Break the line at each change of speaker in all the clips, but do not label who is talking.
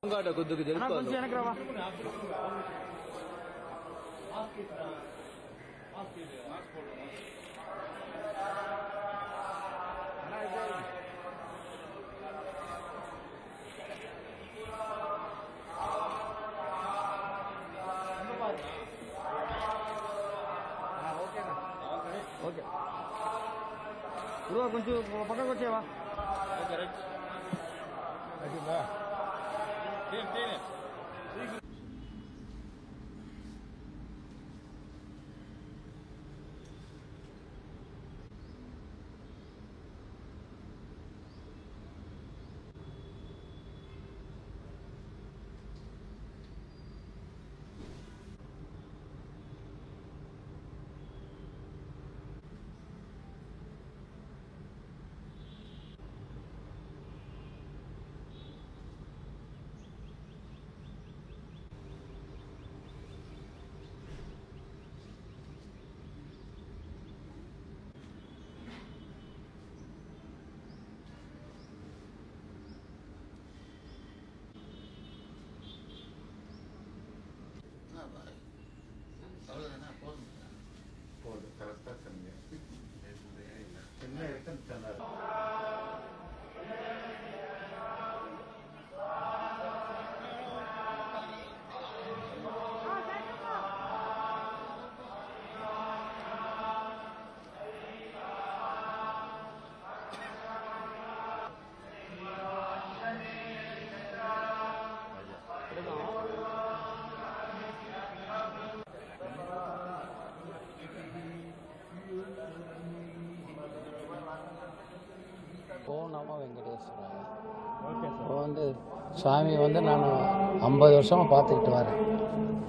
Okay కొంచెం పక్కకు వచ్చేవా
ஓம் நமோ வெங்கடேஸ்வரா. இப்போ சாமி நான் 50 வருஷமாக பார்த்துக்கிட்டு வரேன்.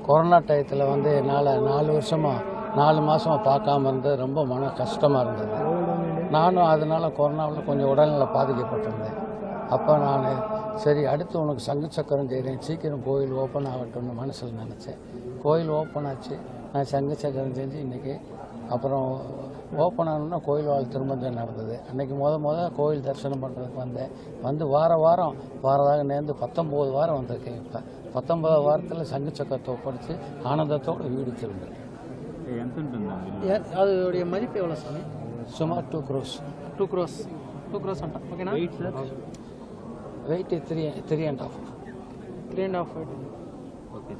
கொரோனா டயத்தில் என்னால் 4 வருஷமாக 4 மாதமாக பார்க்காம இருந்தது ரொம்ப மன கஷ்டமாக இருந்தது. நானும் அதனால் கொரோனாவில் கொஞ்சம் உடல்நிலை பாதிக்கப்பட்டிருந்தேன். அப்போ நான் சரி அடுத்து உனக்கு சங்கு சக்கரம் செய்கிறேன், சீக்கிரம் கோயில் ஓப்பன் ஆகட்டும்னு மனசில் நினச்சேன். கோயில் ஓப்பன் ஆச்சு. நான் சங்கு சக்கரம் செஞ்சு இன்றைக்கி அப்புறம் ஓப்பன் ஆகணுன்னா கோயில் வாழ் திருமஞ்சம் நடந்தது. அன்றைக்கி கோயில் தரிசனம் பண்ணுறதுக்கு வாரதாக நேர்ந்து 19 வாரம் வந்திருக்கேன். இப்போ 19 வாரத்தில் சங்கு சக்கரத்தை ஒப்படைச்சு ஆனந்தத்தோடு வீடு திரும்புகிறேன்.
அதோடைய மதிப்பு எவ்வளோ சாமி?
சுமார் 2 crores.
2 crores అంట. ఓకేనా?
వెయిట్ 3.5.
3.5 weight. ఓకే.